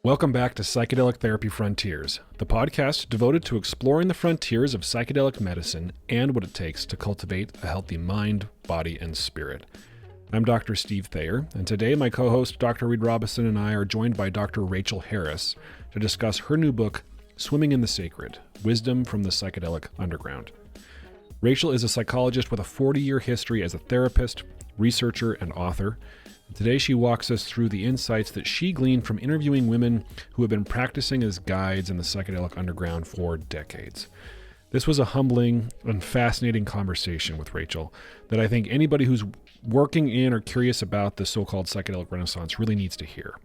Welcome back to Psychedelic Therapy Frontiers, the podcast devoted to exploring the frontiers of psychedelic medicine and what it takes to cultivate a healthy mind, body, and spirit. I'm Dr. Steve Thayer, and today my co-host Dr. Reid Robison and I are joined by Dr. Rachel Harris to discuss her new book, Swimming in the Sacred: Wisdom from the Psychedelic Underground. Rachel is a psychologist with a 40-year history as a therapist, researcher, and author. Today she walks us through the insights that she gleaned from interviewing women who have been practicing as guides in the psychedelic underground for decades. This was a humbling and fascinating conversation with Rachel that I think anybody who's working in or curious about the so-called psychedelic renaissance really needs to hear.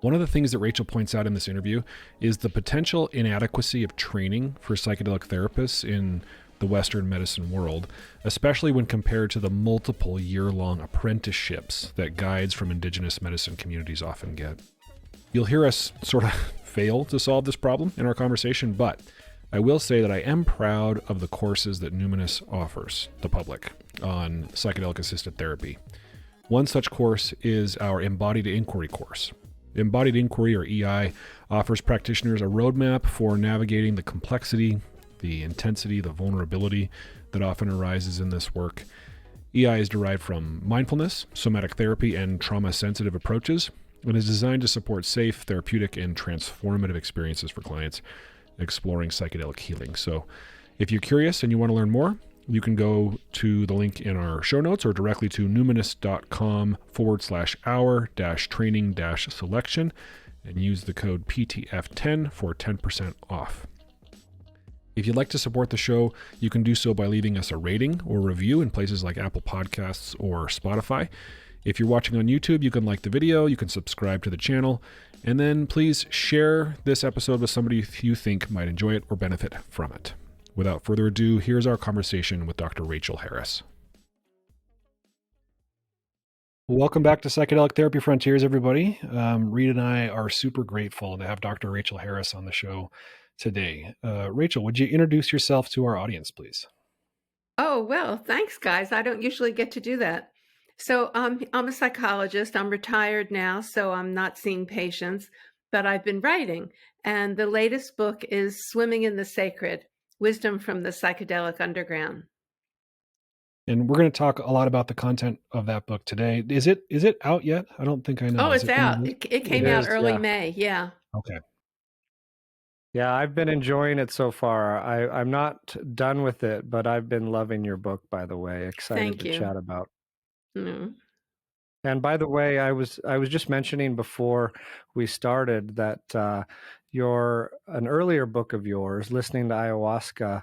One of the things that Rachel points out in this interview is the potential inadequacy of training for psychedelic therapists in the Western medicine world, especially when compared to the multiple year-long apprenticeships that guides from indigenous medicine communities often get. You'll hear us sort of fail to solve this problem in our conversation, but I will say that I am proud of the courses that Numinus offers the public on psychedelic-assisted therapy. One such course is our Embodied Inquiry course. Embodied Inquiry, or EI, offers practitioners a roadmap for navigating the complexity, the intensity, the vulnerability that often arises in this work. EI is derived from mindfulness, somatic therapy, and trauma-sensitive approaches, and is designed to support safe, therapeutic, and transformative experiences for clients exploring psychedelic healing. So if you're curious and you want to learn more, you can go to the link in our show notes or directly to numinus.com/hour-training-selection and use the code PTF10 for 10% off. If you'd like to support the show, you can do so by leaving us a rating or review in places like Apple Podcasts or Spotify. If you're watching on YouTube, you can like the video, you can subscribe to the channel, and then please share this episode with somebody you think might enjoy it or benefit from it. Without further ado, here's our conversation with Dr. Rachel Harris. Welcome back to Psychedelic Therapy Frontiers, everybody. Reid and I are super grateful to have Dr. Rachel Harris on the show today. Rachel, would you introduce yourself to our audience, please? Oh, well, thanks, guys. I don't usually get to do that. So I'm a psychologist. I'm retired now, so I'm not seeing patients, but I've been writing. And the latest book is Swimming in the Sacred: Wisdom from the Psychedelic Underground. And we're going to talk a lot about the content of that book today. Is it out yet? I don't think I know. Oh, it's out. It came out early May. Yeah. Okay. Yeah, I've been enjoying it so far. I'm not done with it, but I've been loving your book, by the way. Excited Thank to you. chat about. Mm. And by the way, I was just mentioning before we started that an earlier book of yours, Listening to Ayahuasca,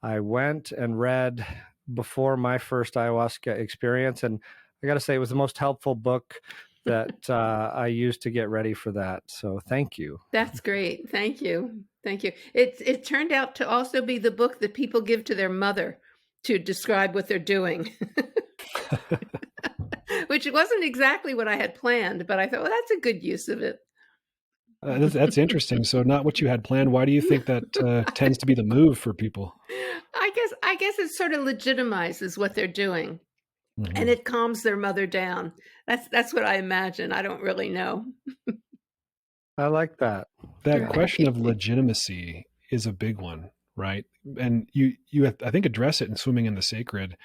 I went and read before my first ayahuasca experience, and I got to say it was the most helpful book that I used to get ready for that. So thank you. That's great. Thank you. Thank you. It turned out to also be the book that people give to their mother to describe what they're doing, which wasn't exactly what I had planned, but I thought, well, that's a good use of it. That's interesting. So not what you had planned. Why do you think that tends to be the move for people? I guess it sort of legitimizes what they're doing. Mm-hmm. And it calms their mother down. That's what I imagine. I don't really know. I like that. That question of legitimacy is a big one, right? And you I think address it in Swimming in the Sacred.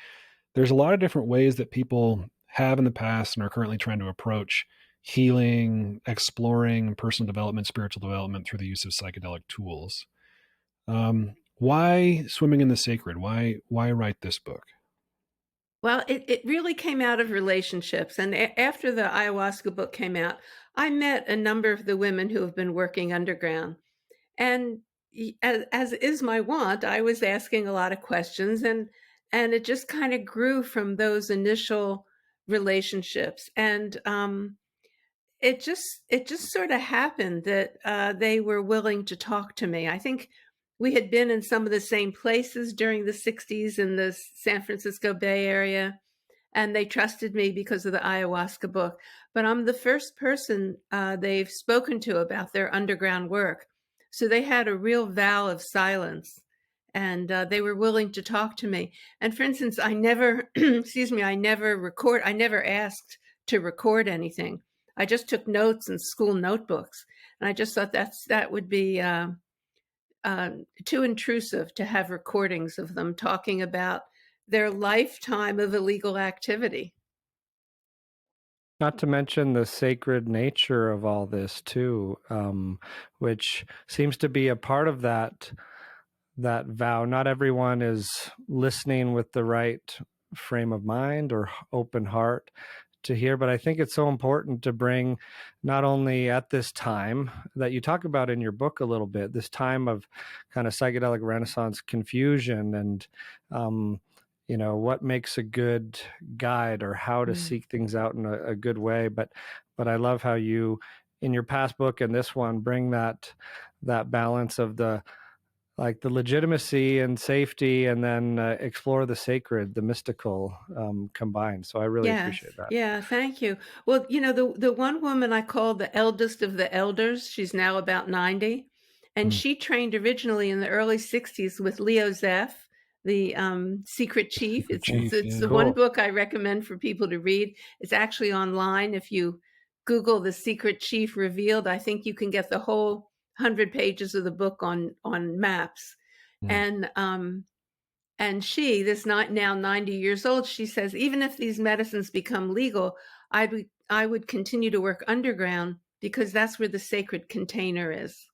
There's a lot of different ways that people have in the past and are currently trying to approach healing, exploring personal development, spiritual development through the use of psychedelic tools. Why Swimming in the Sacred? Why write this book? Well, it really came out of relationships. And after the ayahuasca book came out, I met a number of the women who have been working underground. And as is my wont, I was asking a lot of questions, and it just kind of grew from those initial relationships. And it just sort of happened that they were willing to talk to me. I think we had been in some of the same places during the 60s in the San Francisco Bay Area, and they trusted me because of the ayahuasca book. But I'm the first person they've spoken to about their underground work. So they had a real vow of silence, and they were willing to talk to me. And for instance, I never, I never asked to record anything. I just took notes in school notebooks, and I just thought that would be too intrusive to have recordings of them talking about their lifetime of illegal activity. Not to mention the sacred nature of all this too, which seems to be a part of that vow. Not everyone is listening with the right frame of mind or open heart to hear, but I think it's so important to bring, not only at this time that you talk about in your book a little bit, this time of kind of psychedelic Renaissance confusion and what makes a good guide or how to seek things out in a good way. But I love how you, in your past book and this one, bring that balance of the legitimacy and safety, and then explore the sacred, the mystical combined. So I really appreciate that. Yeah, thank you. Well, the one woman I call the eldest of the elders, she's now about 90, and she trained originally in the early 60s with Leo Zeff, the Secret Chief. It's the one book I recommend for people to read. It's actually online. If you Google The Secret Chief Revealed, I think you can get the whole 100 pages of the book on maps. And she, this now 90 years old, she says, even if these medicines become legal, I would continue to work underground because that's where the sacred container is.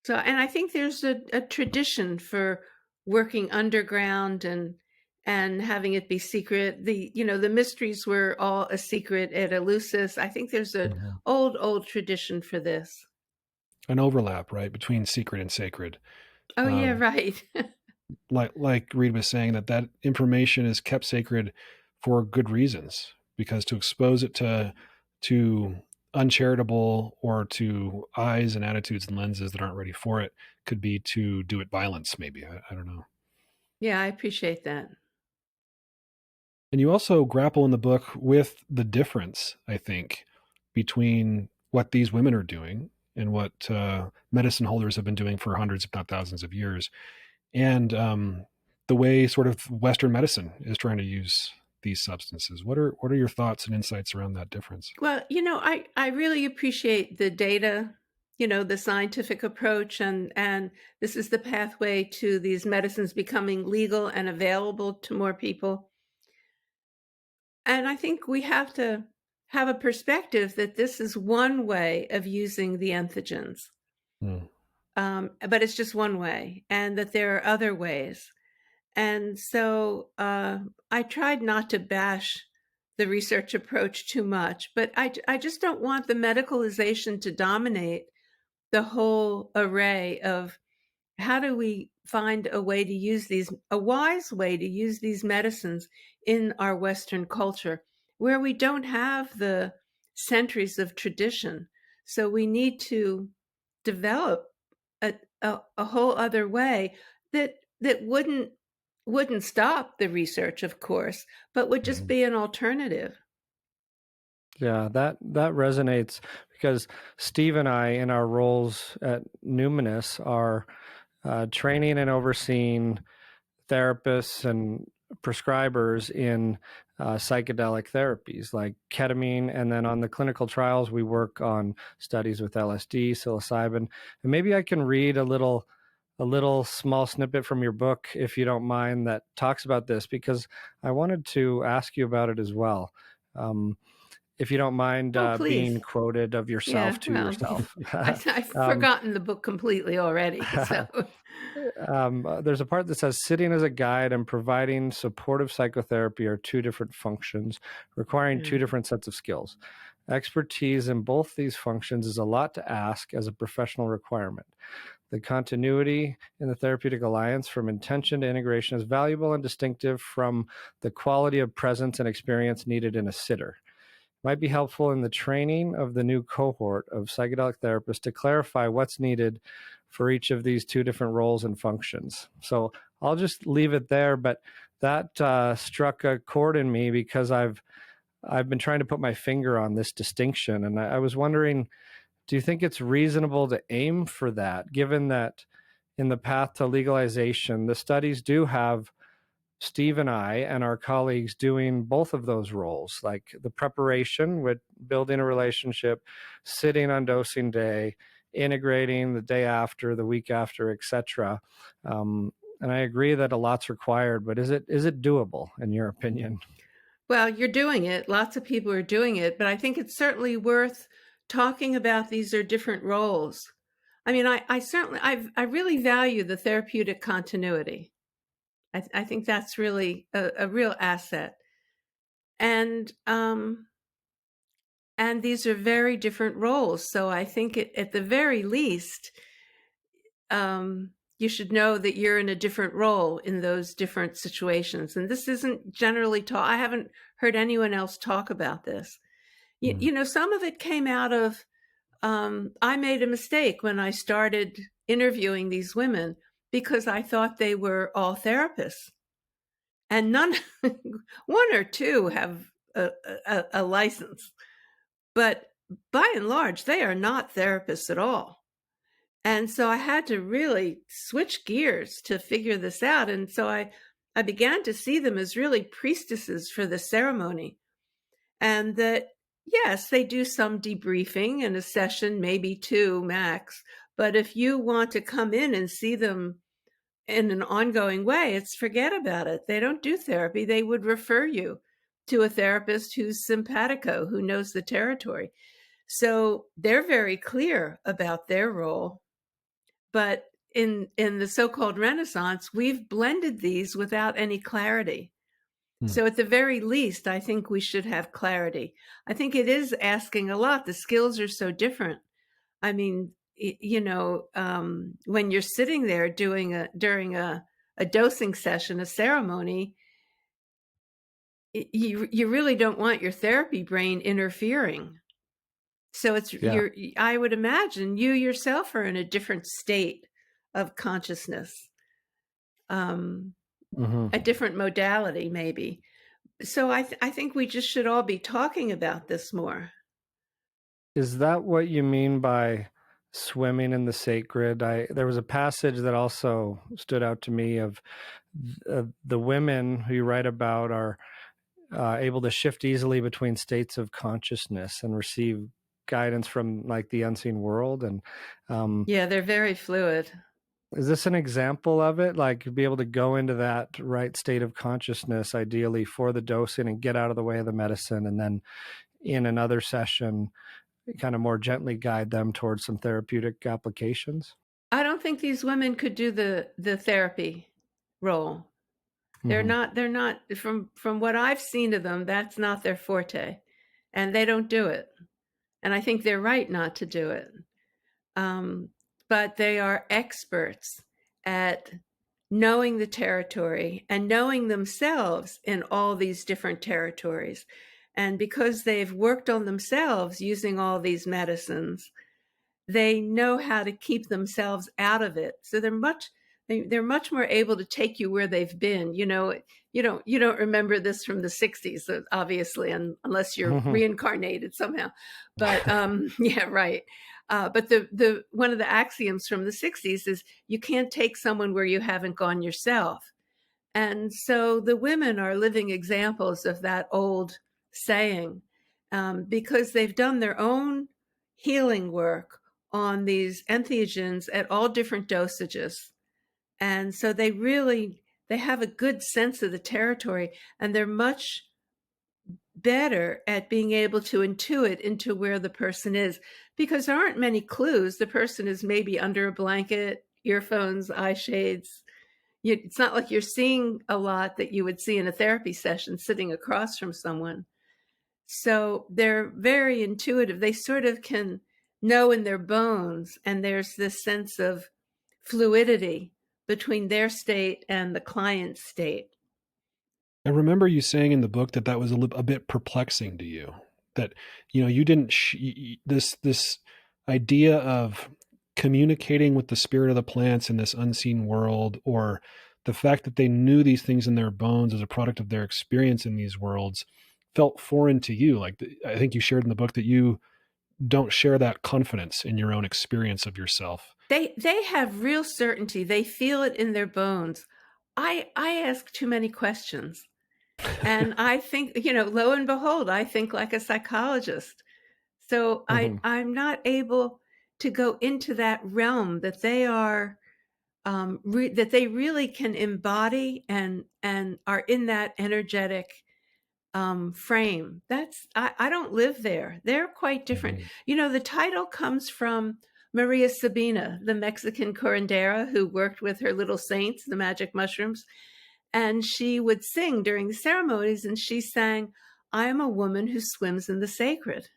So, and I think there's a tradition for working underground and having it be secret. The mysteries were all a secret at Eleusis. I think there's an old tradition for this. An overlap, right, between secret and sacred. Oh, yeah, right. like Reid was saying, that information is kept sacred for good reasons, because to expose it to uncharitable or to eyes and attitudes and lenses that aren't ready for it could be to do it violence, maybe. I don't know. Yeah, I appreciate that. And you also grapple in the book with the difference, I think, between what these women are doing and what medicine holders have been doing for hundreds, if not thousands of years, and the way sort of Western medicine is trying to use these substances. What are your thoughts and insights around that difference? Well, I really appreciate the data, the scientific approach, and this is the pathway to these medicines becoming legal and available to more people. And I think we have to have a perspective that this is one way of using the entheogens. But it's just one way, and that there are other ways. And so I tried not to bash the research approach too much, but I just don't want the medicalization to dominate the whole array of how do we find a way to use a wise way to use these medicines in our Western culture, where we don't have the centuries of tradition. So we need to develop a whole other way that wouldn't stop the research, of course, but would just be an alternative. Yeah, that resonates, because Steve and I, in our roles at Numinus, are training and overseeing therapists and prescribers in psychedelic therapies like ketamine. And then on the clinical trials, we work on studies with LSD, psilocybin. And maybe I can read a little small snippet from your book, if you don't mind, that talks about this, because I wanted to ask you about it as well. If you don't mind being quoted of yourself to yourself. I've forgotten the book completely already. So. There's a part that says, sitting as a guide and providing supportive psychotherapy are two different functions, requiring two different sets of skills. Expertise in both these functions is a lot to ask as a professional requirement. The continuity in the therapeutic alliance from intention to integration is valuable and distinctive from the quality of presence and experience needed in a sitter. Might be helpful in the training of the new cohort of psychedelic therapists to clarify what's needed for each of these two different roles and functions. So I'll just leave it there, but that struck a chord in me, because I've been trying to put my finger on this distinction. And I was wondering, do you think it's reasonable to aim for that, given that in the path to legalization, the studies do have Steve and I and our colleagues doing both of those roles, like the preparation with building a relationship, sitting on dosing day, integrating the day after, the week after, etc. And I agree that a lot's required, but is it doable in your opinion? Well, you're doing it. Lots of people are doing it, but I think it's certainly worth talking about. These are different roles. I mean, I really value the therapeutic continuity. I think that's really a real asset. And these are very different roles. So I think at the very least, you should know that you're in a different role in those different situations. And this isn't generally taught. I haven't heard anyone else talk about this. You know, some of it came out of, I made a mistake when I started interviewing these women because I thought they were all therapists. And none, one or two have a license. But by and large, they are not therapists at all. And so I had to really switch gears to figure this out. And so I began to see them as really priestesses for the ceremony. And that, yes, they do some debriefing in a session, maybe two max. But if you want to come in and see them in an ongoing way, it's forget about it. They don't do therapy. They would refer you to a therapist who's simpatico, who knows the territory. So they're very clear about their role. But in the so-called Renaissance, we've blended these without any clarity. So at the very least, I think we should have clarity. I think it is asking a lot. The skills are so different. I mean, you know, when you're sitting there during a dosing session, a ceremony, you really don't want your therapy brain interfering. So I would imagine you yourself are in a different state of consciousness, a different modality maybe. So I think we just should all be talking about this more. Is that what you mean by swimming in the sacred? There was a passage that also stood out to me of the women who you write about are able to shift easily between states of consciousness and receive guidance from like the unseen world. And yeah, they're very fluid. Is this an example of it? Like be able to go into that right state of consciousness, ideally for the dosing, and get out of the way of the medicine, and then in another session, kind of more gently guide them towards some therapeutic applications? I don't think these women could do the therapy role. They're not from what I've seen of them, that's not their forte, and they don't do it. And I think they're right not to do it. But they are experts at knowing the territory and knowing themselves in all these different territories. And because they've worked on themselves using all these medicines, they know how to keep themselves out of it. So they're much more able to take you where they've been. You know, you don't remember this from the 60s, obviously, unless you're reincarnated somehow. But yeah, right. But the one of the axioms from the 60s is you can't take someone where you haven't gone yourself. And so the women are living examples of that old saying, because they've done their own healing work on these entheogens at all different dosages. And so they have a good sense of the territory, and they're much better at being able to intuit into where the person is, because there aren't many clues. The person is maybe under a blanket, earphones, eye shades. It's not like you're seeing a lot that you would see in a therapy session sitting across from someone. So they're very intuitive. They sort of can know in their bones, and there's this sense of fluidity between their state and the client's state. I remember you saying in the book that was a bit perplexing to you, that, you know, you didn't, this idea of communicating with the spirit of the plants in this unseen world, or the fact that they knew these things in their bones as a product of their experience in these worlds, felt foreign to you. Like I think you shared in the book that you don't share that confidence in your own experience of yourself. They have real certainty. They feel it in their bones. I ask too many questions. And I think, lo and behold, I think like a psychologist. So Hmm. I'm not able to go into that realm that they are, that they really can embody and are in that energetic frame. I don't live there. They're quite different. Mhm. The title comes from Maria Sabina, the Mexican curandera who worked with her little saints, the magic mushrooms. And she would sing during the ceremonies, and she sang, "I am a woman who swims in the sacred."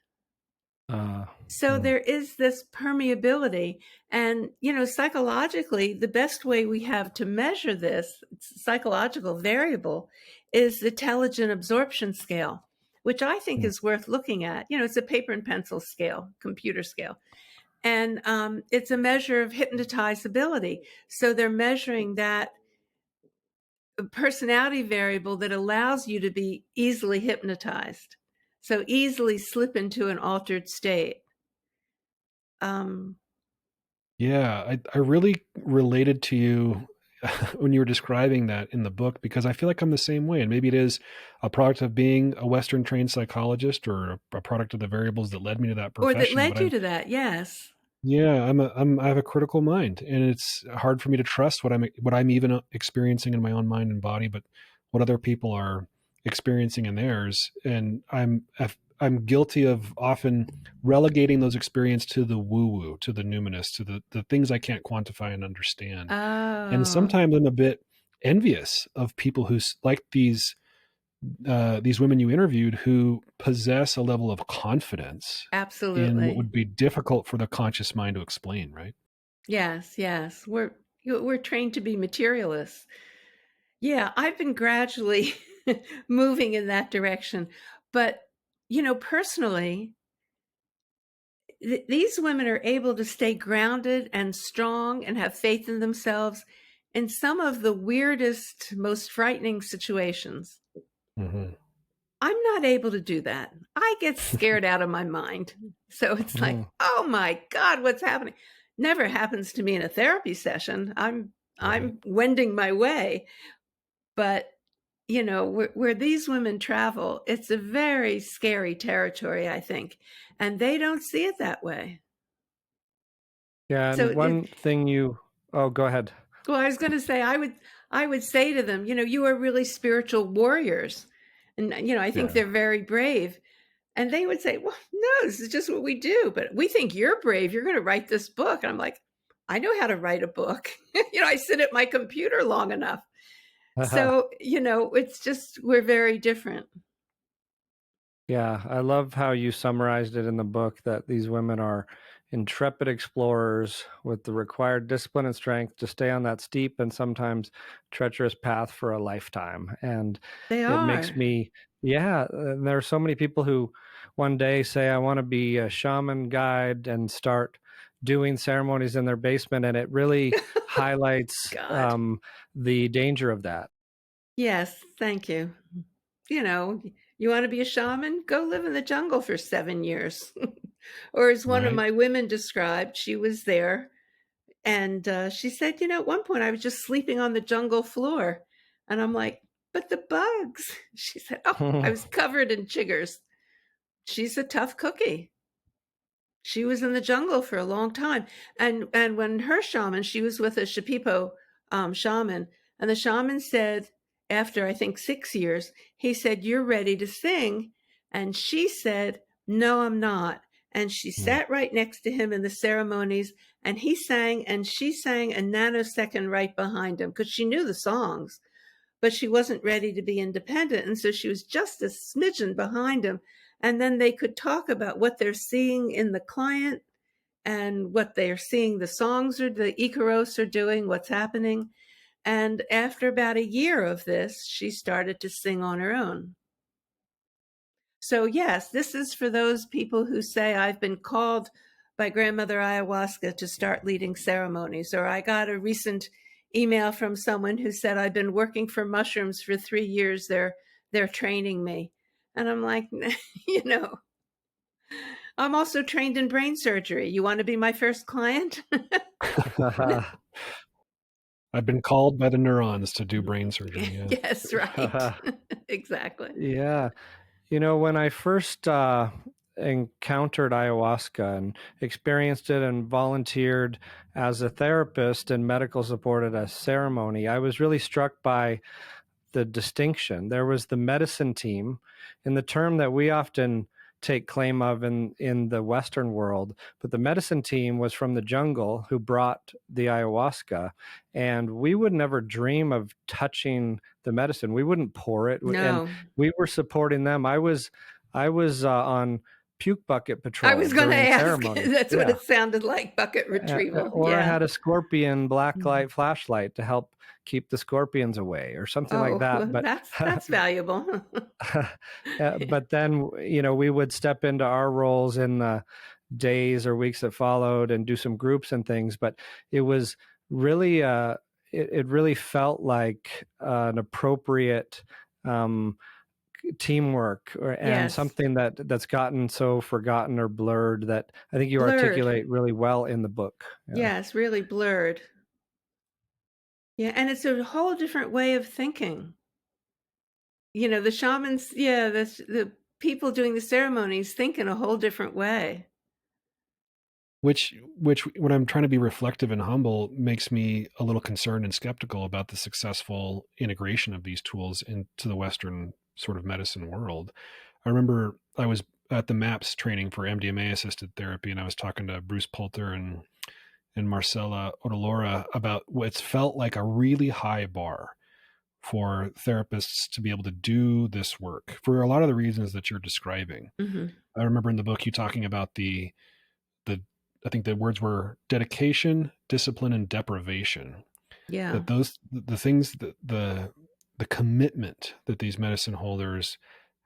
Uh, So mm, there is this permeability. And, psychologically, the best way we have to measure this psychological variable is the intelligent absorption scale, which I think mm. is worth looking at. It's a paper and pencil scale, computer scale. And it's a measure of hypnotizability. So they're measuring that personality variable that allows you to be easily hypnotized. So easily slip into an altered state. Um, Yeah, I really related to you when you were describing that in the book because I feel like I'm the same way. And maybe it is a product of being a Western trained psychologist or a product of the variables that led me to that or that profession. But led you to that, yes. yeah, I have a critical mind, and it's hard for me to trust what I'm even experiencing in my own mind and body, but what other people are experiencing in theirs. And I'm guilty of often relegating those experiences to the woo woo, to the numinous, to the things I can't quantify and understand. And Oh, sometimes I'm a bit envious of people who like these women you interviewed who possess a level of confidence in what absolutely. would be difficult for the conscious mind to explain, right? Yes, yes. We're trained to be materialists. Yeah, I've been gradually moving in that direction. But, personally, these women are able to stay grounded and strong and have faith in themselves in some of the weirdest, most frightening situations. Hmm. I'm not able to do that. I get scared out of my mind. So it's like, Mm. oh my God, what's happening? Never happens to me in a therapy session. I'm Right. I'm wending my way. But where these women travel, it's a very scary territory, I think. And they don't see it that way. Yeah, So and one thing oh, go ahead. well, I was going to say, I would say to them, you are really spiritual warriors. And, I think Yeah. they're very brave. And they would say, well, no, this is just what we do. But we think you're brave. You're going to write this book. And I'm like, I know how to write a book. I sit at my computer long enough. So, it's just, we're very different. Yeah, I love how you summarized it in the book that these women are intrepid explorers with the required discipline and strength to stay on that steep and sometimes treacherous path for a lifetime. And They it makes are. me, yeah, and there are so many people who one day say, I want to be a shaman guide and start doing ceremonies in their basement. And it really highlights God. the danger of that. Yes. Thank you. You know, you want to be a shaman? Go live in the jungle for 7 years. Or as one of Right. my women described, she was there and she said, at one point I was just sleeping on the jungle floor. And I'm like, but the bugs. She said, oh, I was covered in chiggers. She's a tough cookie. She was in the jungle for a long time. And when her shaman, she was with a Shipipo shaman, and the shaman said, after I think 6 years, he said, "You're ready to sing." And she said, "No, I'm not." And she Mm. sat right next to him in the ceremonies, and he sang, and she sang a nanosecond right behind him because she knew the songs, but she wasn't ready to be independent. And so she was just a smidgen behind him. And then they could talk about what they're seeing in the client and what they're seeing the songs or the Icaros are doing, what's happening. And after about a year of this, she started to sing on her own. So, yes, this is for those people who say, I've been called by grandmother ayahuasca to start leading ceremonies. Or I got a recent email from someone who said, I've been working for mushrooms for 3 years. They're training me. And I'm like, you know, I'm also trained in brain surgery. You want to be my first client? I've been called by the neurons to do brain surgery. Yeah. Yes, right. Exactly. Yeah. When I first encountered ayahuasca and experienced it and volunteered as a therapist and medical support at a ceremony, I was really struck by the distinction. There was the medicine team, and the term that we often take claim of in the Western world, but the medicine team was from the jungle who brought the ayahuasca, and we would never dream of touching the medicine. We wouldn't pour it, and No. we were supporting them. I was on puke bucket patrol. I was going to during ask. ceremonies. That's what it sounded like, bucket retrieval. Or Yeah. I had a scorpion blacklight flashlight to help keep the scorpions away or something like that. Well, But that's valuable. but then, we would step into our roles in the days or weeks that followed and do some groups and things. But it was really, it really felt like an appropriate teamwork and Yes. something that's gotten so forgotten or blurred that I think you articulate really well in the book. Yes, really blurred. Yeah, and it's a whole different way of thinking. The shamans, the people doing the ceremonies think in a whole different way. Which when I'm trying to be reflective and humble makes me a little concerned and skeptical about the successful integration of these tools into the Western sort of medicine world. I remember I was at the MAPS training for MDMA assisted therapy, and I was talking to Bruce Poulter and Marcella Odalora about what's felt like a really high bar for therapists to be able to do this work for a lot of the reasons that you're describing. Mm-hmm. I remember in the book you talking about the I think the words were dedication, discipline, and deprivation. Yeah. That the things that the commitment that these medicine holders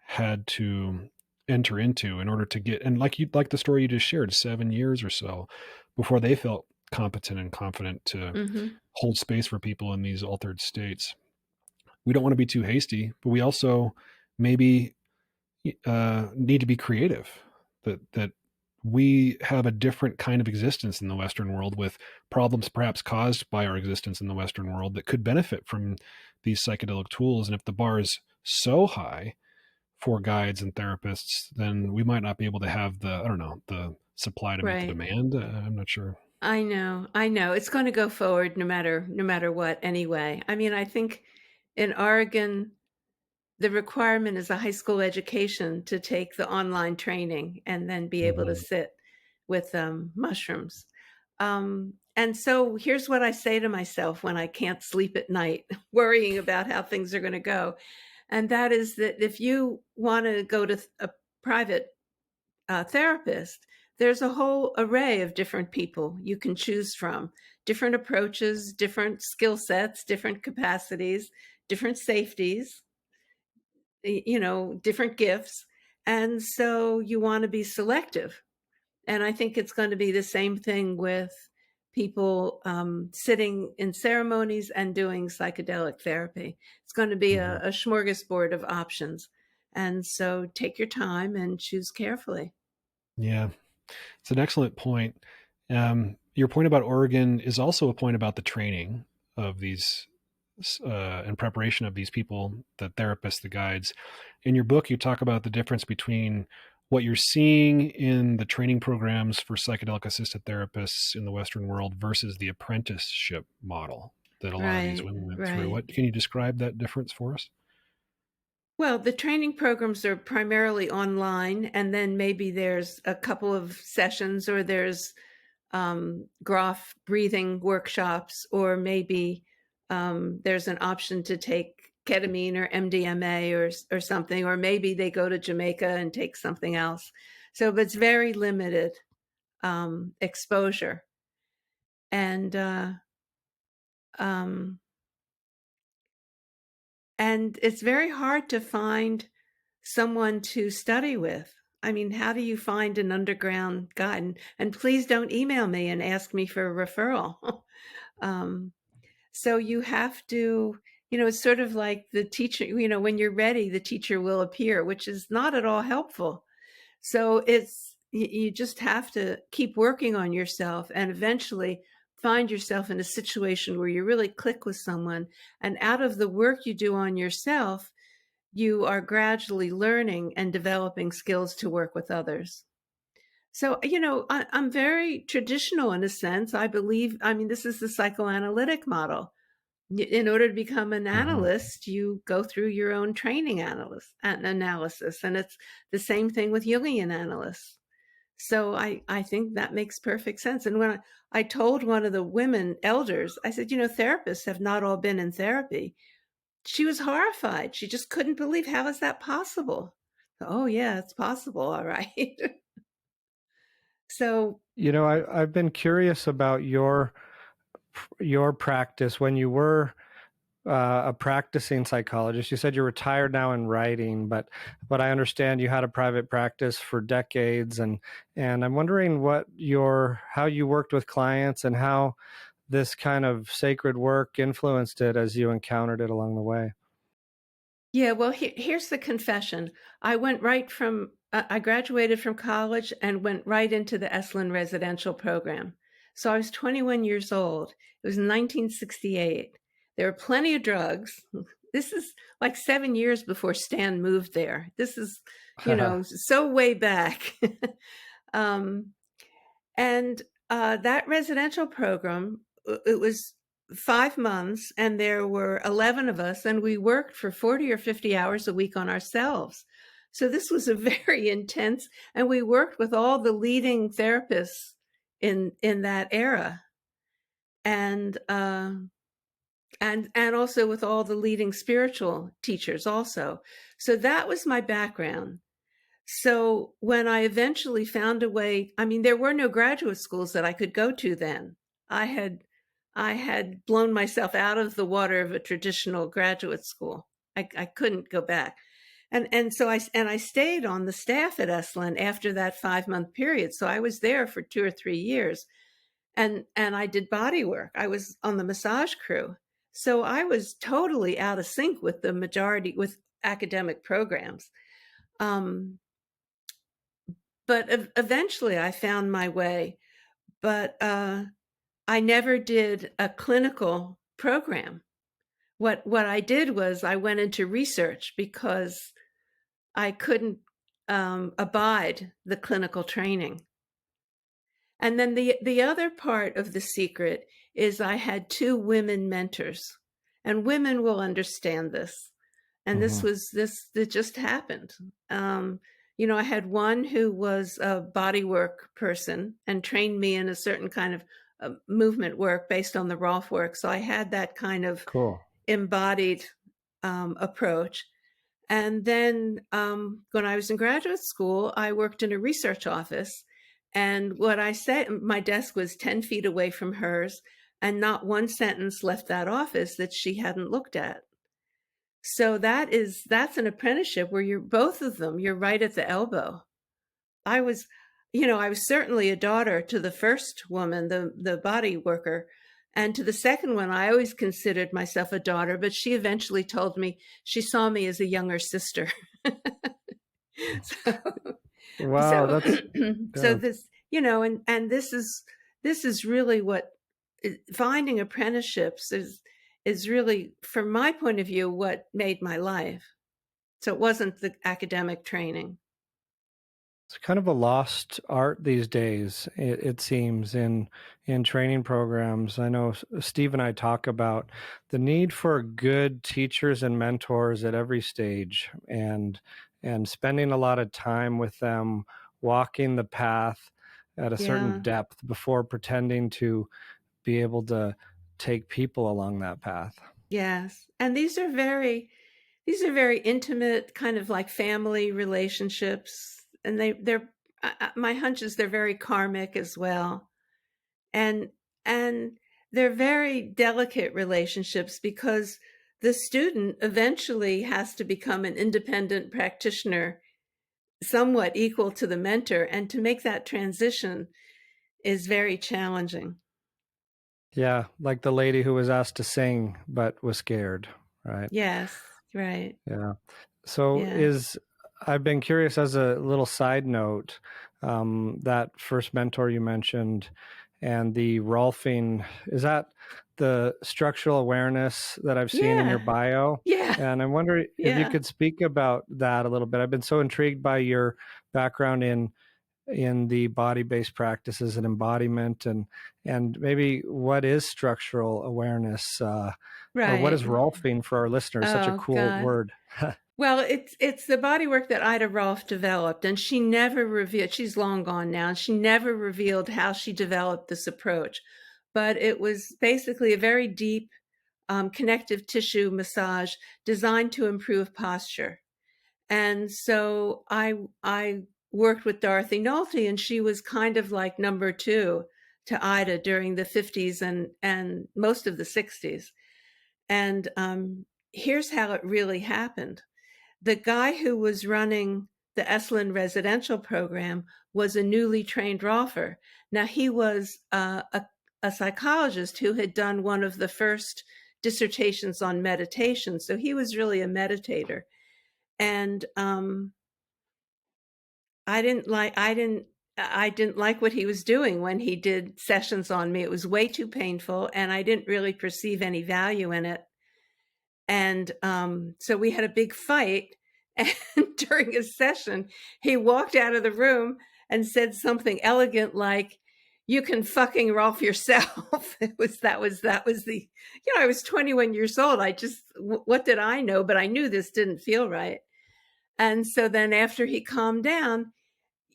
had to enter into in order to get, and like the story you just shared, 7 years or so before they felt competent and confident to hold space for people in these altered states. We don't want to be too hasty, but we also maybe need to be creative. That we have a different kind of existence in the Western world with problems perhaps caused by our existence in the Western world that could benefit from these psychedelic tools. And if the bar is so high for guides and therapists, then we might not be able to have the supply to meet the demand. I'm not sure. I know. It's going to go forward no matter what anyway. I mean, I think in Oregon, the requirement is a high school education to take the online training and then be able to sit with mushrooms. And so here's what I say to myself when I can't sleep at night, worrying about how things are going to go. And that is that if you want to go to a private therapist, there's a whole array of different people you can choose from, different approaches, different skill sets, different capacities, different safeties, different gifts. And so you want to be selective. And I think it's going to be the same thing with people sitting in ceremonies and doing psychedelic therapy. It's going to be a smorgasbord of options. And so take your time and choose carefully. Yeah, it's an excellent point. Your point about Oregon is also a point about the training of these and preparation of these people, the therapists, the guides. In your book, you talk about the difference between what you're seeing in the training programs for psychedelic assisted therapists in the Western world versus the apprenticeship model that a lot of these women went through. What can you describe that difference for us? Well, the training programs are primarily online, and then maybe there's a couple of sessions, or there's Groff breathing workshops, or maybe there's an option to take ketamine or MDMA or something, or maybe they go to Jamaica and take something else. So, but it's very limited exposure. And it's very hard to find someone to study with. I mean, how do you find an underground guide? And please don't email me and ask me for a referral. So you have to, it's sort of like the teacher, when you're ready, the teacher will appear, which is not at all helpful. So you just have to keep working on yourself and eventually find yourself in a situation where you really click with someone, and out of the work you do on yourself, you are gradually learning and developing skills to work with others. So, I'm very traditional in a sense. This is the psychoanalytic model. In order to become an analyst, you go through your own training analysis, and it's the same thing with Jungian analysts. So I think that makes perfect sense. And when I told one of the women elders, I said, therapists have not all been in therapy. She was horrified. She just couldn't believe, how is that possible? Oh, yeah, it's possible. All right. So, I've been curious about your practice when you were a practicing psychologist. You said you're retired now in writing, but I understand you had a private practice for decades, and I'm wondering how you worked with clients and how this kind of sacred work influenced it as you encountered it along the way. yeah, well, here's the confession. I graduated from college and went right into the Esalen residential program. So I was 21 years old. It was 1968. There were plenty of drugs. This is like 7 years before Stan moved there. This is, so way back. And that residential program, it was 5 months, and there were 11 of us, and we worked for 40 or 50 hours a week on ourselves. So this was a very intense, and we worked with all the leading therapists in that era, and also with all the leading spiritual teachers also. So that was my background. So when I eventually found a way, there were no graduate schools that I could go to then. I had blown myself out of the water of a traditional graduate school. I couldn't go back. And so I stayed on the staff at Esalen after that 5-month period. So I was there for 2 or 3 years, and I did body work. I was on the massage crew. So I was totally out of sync with the majority, with academic programs. But eventually I found my way, but I never did a clinical program. What I did was I went into research because I couldn't abide the clinical training. And then the other part of the secret is I had 2 women mentors, and women will understand this. And it just happened. I had one who was a body work person and trained me in a certain kind of movement work based on the Rolf work. So I had that kind of embodied approach. And then when I was in graduate school, I worked in a research office. And what I said, my desk was 10 feet away from hers, and not one sentence left that office that she hadn't looked at. So that's an apprenticeship where you're both of them, you're right at the elbow. I was certainly a daughter to the first woman, the body worker. And to the second one, I always considered myself a daughter, but she eventually told me she saw me as a younger sister. Wow. So this, and this is really what finding apprenticeships is really, from my point of view, what made my life. So it wasn't the academic training. It's kind of a lost art these days, it seems, in training programs. I know Steve and I talk about the need for good teachers and mentors at every stage, and spending a lot of time with them, walking the path at a certain depth before pretending to be able to take people along that path. Yes. And these are very intimate, kind of like family relationships. And they're my hunch is they're very karmic as well. And they're very delicate relationships because the student eventually has to become an independent practitioner, somewhat equal to the mentor. And to make that transition is very challenging. Yeah, like the lady who was asked to sing but was scared, right? Yes, right. Yeah. So I've been curious, as a little side note, that first mentor you mentioned, and the Rolfing. Is that the structural awareness that I've seen in your Yeah. bio? Yeah. And I'm wondering if you Yeah. could speak about that a little bit. I've been so intrigued by your background in the body-based practices and embodiment, and maybe what is structural awareness, or what is Right. Rolfing for our listeners? Such a Oh, cool God. word. Well, it's the body work that Ida Rolf developed, and she never revealed, she's long gone now, and she never revealed how she developed this approach. But it was basically a very deep connective tissue massage designed to improve posture. And so I worked with Dorothy Nolte, and she was kind of like number two to Ida during the 50s and most of the 60s. And here's how it really happened. The guy who was running the Esalen residential program was a newly trained Rolfer. Now, he was a psychologist who had done one of the first dissertations on meditation. So he was really a meditator. And I didn't like what he was doing when he did sessions on me. It was way too painful, and I didn't really perceive any value in it. And so we had a big fight. And during a session, he walked out of the room and said something elegant like, "You can fucking Rolf yourself." That was the, I was 21 years old. What did I know? But I knew this didn't feel right. And so then after he calmed down,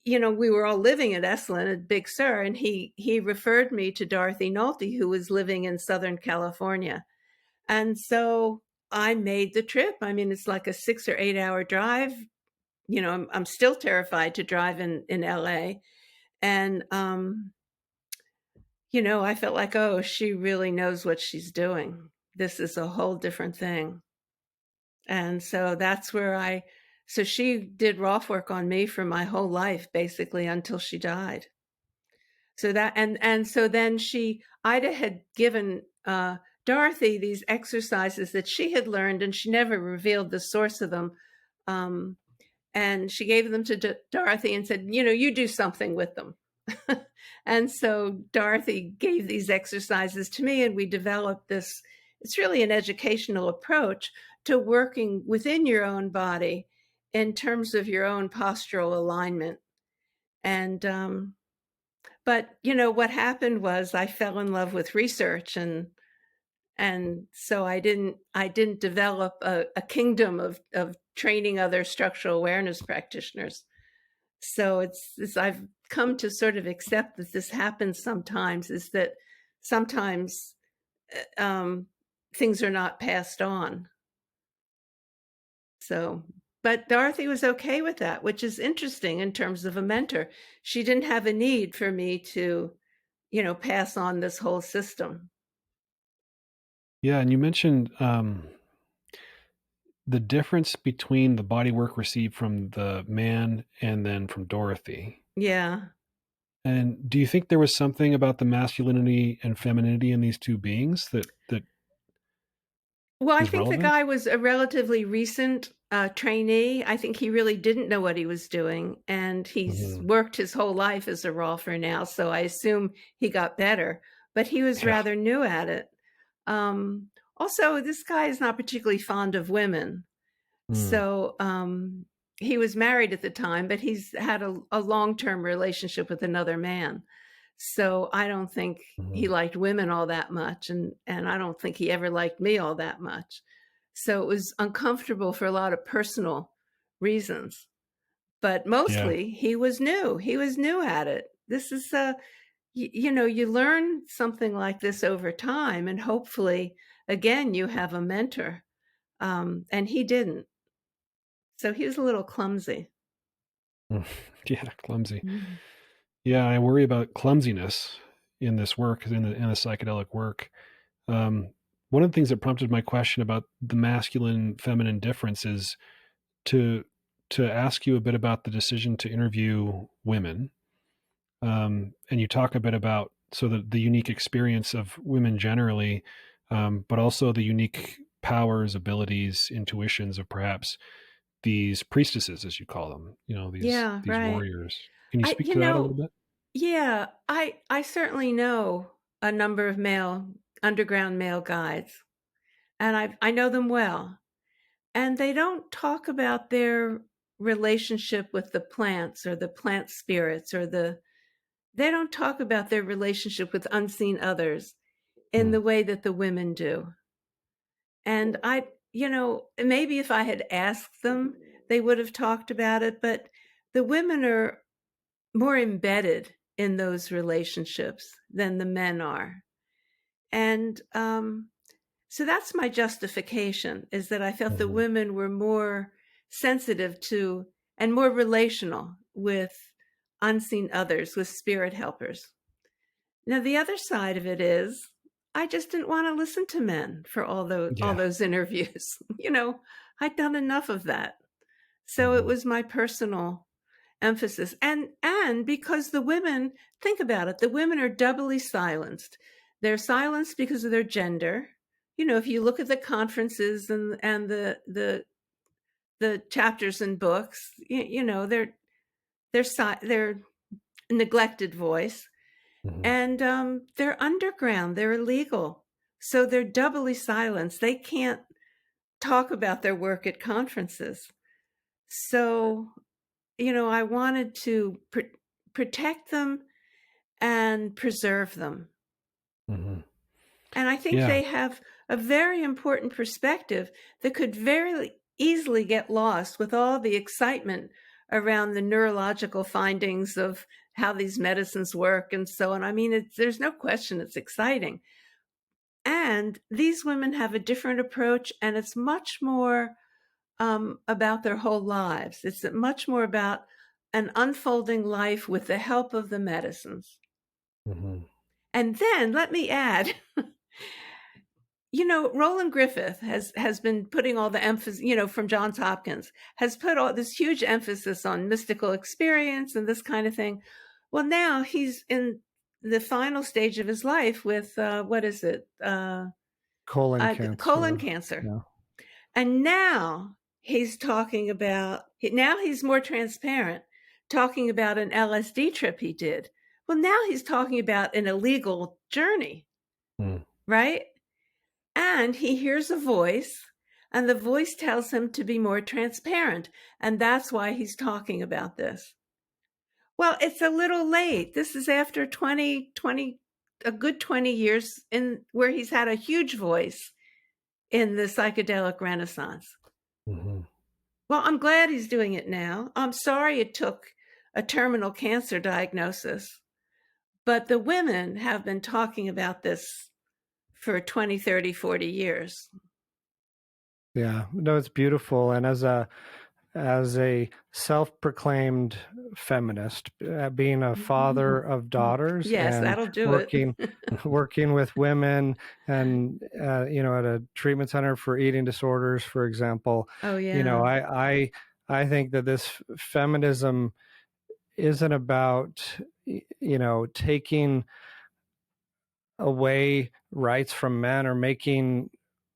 we were all living at Esalen at Big Sur, and he referred me to Dorothy Nolte, who was living in Southern California. And so I made the trip. I mean, it's like a 6 or 8 hour drive. I'm still terrified to drive in LA. And, I felt like, oh, she really knows what she's doing. This is a whole different thing. And so that's where so she did Rolf work on me for my whole life, basically, until she died. So so then Ida had given Dorothy these exercises that she had learned, and she never revealed the source of them. And she gave them to Dorothy and said, you do something with them. And so Dorothy gave these exercises to me, and we developed this. It's really an educational approach to working within your own body in terms of your own postural alignment. And, but what happened was I fell in love with research, and so I didn't develop a kingdom of training other structural awareness practitioners. So I've come to sort of accept that this happens sometimes, is that sometimes things are not passed on. So, but Dorothy was okay with that, which is interesting in terms of a mentor. She didn't have a need for me to, pass on this whole system. Yeah, and you mentioned the difference between the body work received from the man and then from Dorothy. Yeah. And do you think there was something about the masculinity and femininity in these two beings that Well, I is think the relevant? guy was a relatively recent trainee. I think he really didn't know what he was doing, and he's worked his whole life as a Rolfer now, so I assume he got better, but he was rather new at it. Also, this guy is not particularly fond of women. So he was married at the time, but he's had a long-term relationship with another man. So I don't think he liked women all that much, and I don't think he ever liked me all that much. So it was uncomfortable for a lot of personal reasons. But mostly he was new. He was new at it. This is you learn something like this over time, and hopefully again you have a mentor. And he didn't. So he was a little clumsy. Yeah, clumsy. Mhm. Yeah, I worry about clumsiness in this work, in the psychedelic work. One of the things that prompted my question about the masculine feminine difference is to ask you a bit about the decision to interview women. And you talk a bit about the unique experience of women generally, but also the unique powers, abilities, intuitions of perhaps these priestesses, as you call them, these Yeah, right. warriors. Can you speak to that a little bit? Yeah, I certainly know a number of underground male guides, and I know them well. And they don't talk about their relationship with the plants or the plant spirits they don't talk about their relationship with unseen others in the way that the women do. And maybe if I had asked them, they would have talked about it, but the women are more embedded in those relationships than the men are. And so that's my justification, is that I felt the women were more sensitive to and more relational with unseen others, with spirit helpers. Now, the other side of it is I just didn't want to listen to men for all those interviews. I'd done enough of that. So it was my personal emphasis. And because the women, think about it, the women are doubly silenced. They're silenced because of their gender. If you look at the conferences and the chapters and books, they're neglected voice. And they're underground, they're illegal. So they're doubly silenced. They can't talk about their work at conferences. So, I wanted to protect them and preserve them. And I think they have a very important perspective that could very easily get lost with all the excitement around the neurological findings of how these medicines work and so on. I mean, there's no question it's exciting. And these women have a different approach, and it's much more about their whole lives. It's much more about an unfolding life with the help of the medicines. And then let me add, Roland Griffith has been putting all the emphasis, from Johns Hopkins, has put all this huge emphasis on mystical experience and this kind of thing. Well, now he's in the final stage of his life with, what is it? Colon cancer. Colon cancer. Yeah. And now he's more transparent, talking about an LSD trip he did. Well, now he's talking about an illegal journey, right? And he hears a voice, and the voice tells him to be more transparent. And that's why he's talking about this. Well, it's a little late. This is after a good 20 years where he's had a huge voice in the psychedelic renaissance. Well, I'm glad he's doing it now. I'm sorry it took a terminal cancer diagnosis, but the women have been talking about this for 20, 30, 40 years. Yeah, no, it's beautiful. And as a self-proclaimed feminist, being a father of daughters, yes, and that'll do working with women, and at a treatment center for eating disorders, for example. Oh yeah. I think that this feminism isn't about taking away rights from men or making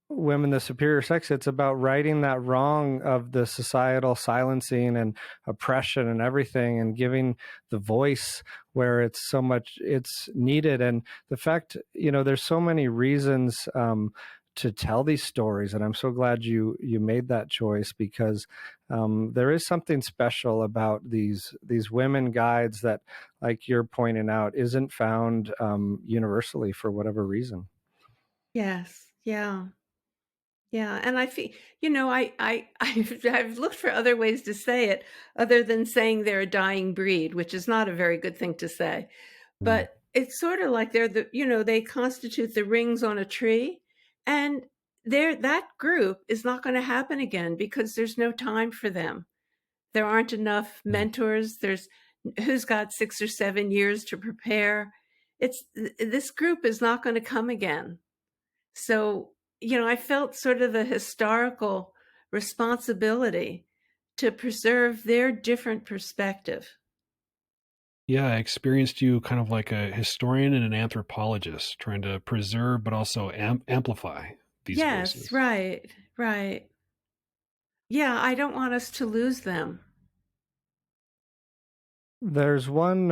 women the superior sex. It's about righting that wrong of the societal silencing and oppression and everything, and giving the voice where it's needed. And the fact, there's so many reasons to tell these stories, and I'm so glad you made that choice, because there is something special about these women guides that, like you're pointing out, isn't found universally for whatever reason. Yes. Yeah. Yeah, and I feel, I've looked for other ways to say it other than saying they're a dying breed, which is not a very good thing to say. But it's sort of like they constitute the rings on a tree, and that group is not going to happen again because there's no time for them. There aren't enough mentors. Who's got 6 or 7 years to prepare. This group is not going to come again. So, I felt sort of a historical responsibility to preserve their different perspective. Yeah, I experienced you kind of like a historian and an anthropologist, trying to preserve but also amplify these voices. Yes, right. Yeah, I don't want us to lose them. There's one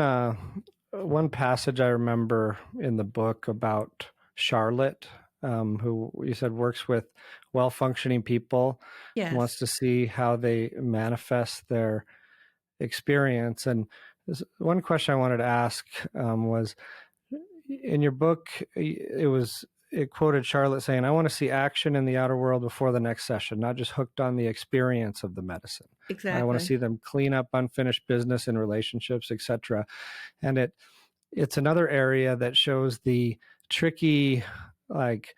one passage I remember in the book about Charlotte, who you said works with well-functioning people, wants Yes. to see how they manifest their experience. And one question I wanted to ask was, in your book, it quoted Charlotte saying, "I want to see action in the outer world before the next session, not just hooked on the experience of the medicine. I want to Exactly. see them clean up unfinished business in relationships, etc." And it's another area that shows the tricky, like,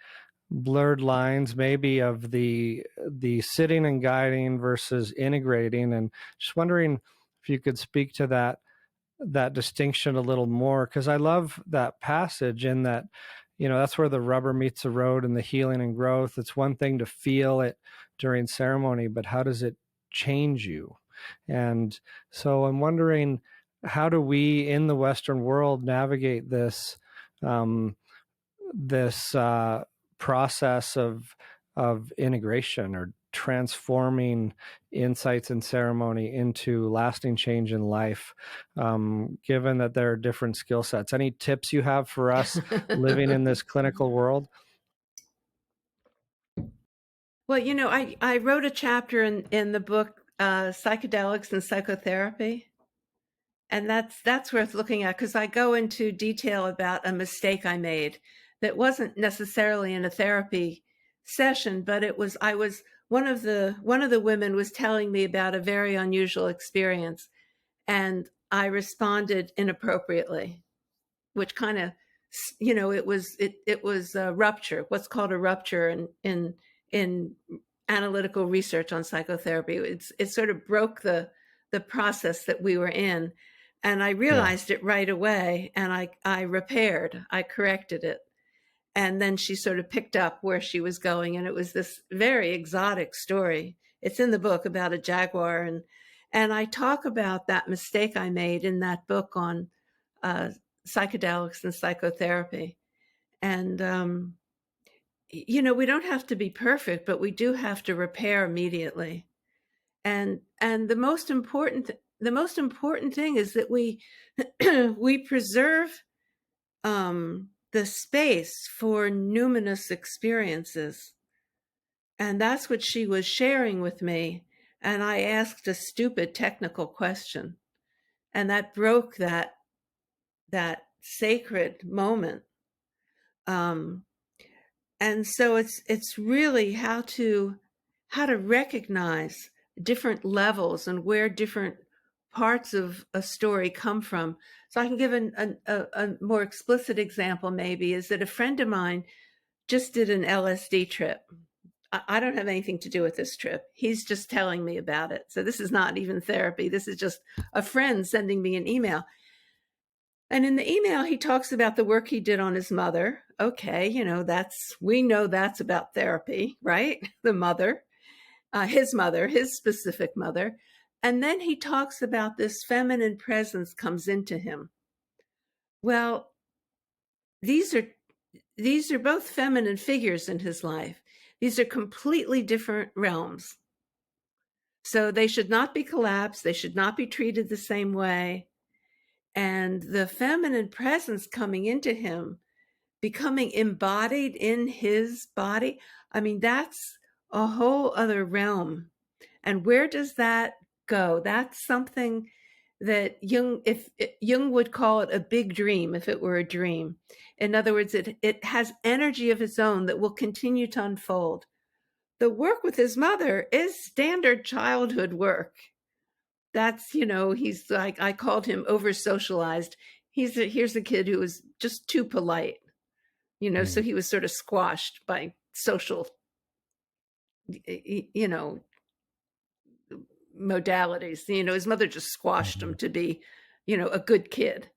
blurred lines maybe of the sitting and guiding versus integrating. And just wondering if you could speak to that distinction a little more, because I love that passage in that, that's where the rubber meets the road and the healing and growth. It's one thing to feel it during ceremony, but how does it change you? And so I'm wondering, how do we in the Western world navigate this process of integration, or transforming insights and ceremony into lasting change in life, given that there are different skill sets? Any tips you have for us living in this clinical world? Well, I wrote a chapter in the book, Psychedelics and Psychotherapy. And that's worth looking at, because I go into detail about a mistake I made that wasn't necessarily in a therapy session, but I was one of the women was telling me about a very unusual experience, and I responded inappropriately, which kind of, it was a rupture, what's called a rupture in analytical research on psychotherapy. It sort of broke the process that we were in. And I realized it right away, and I corrected it. And then she sort of picked up where she was going. And it was this very exotic story. It's in the book about a jaguar. And I talk about that mistake I made in that book on psychedelics and psychotherapy. And, we don't have to be perfect, but we do have to repair immediately. And the most important thing is that we we preserve the space for numinous experiences. And that's what she was sharing with me. And I asked a stupid technical question, and that broke that sacred moment. And so it's really how to recognize different levels and where different parts of a story come from. So I can give a more explicit example, maybe, is that a friend of mine just did an LSD trip. I don't have anything to do with this trip. He's just telling me about it. So this is not even therapy. This is just a friend sending me an email. And in the email, he talks about the work he did on his mother. Okay, we know that's about therapy, right? The mother, his specific mother. And then he talks about this feminine presence comes into him. Well, these are both feminine figures in his life. These are completely different realms. So they should not be collapsed. They should not be treated the same way. And the feminine presence coming into him, becoming embodied in his body, I mean, that's a whole other realm. And where does that go? That's something that Jung would call it a big dream, if it were a dream. In other words, it has energy of its own that will continue to unfold. The work with his mother is standard childhood work. That's, he's like, I called him over socialized. Here's a kid who was just too polite, so he was sort of squashed by social, modalities. His mother just squashed him to be, a good kid.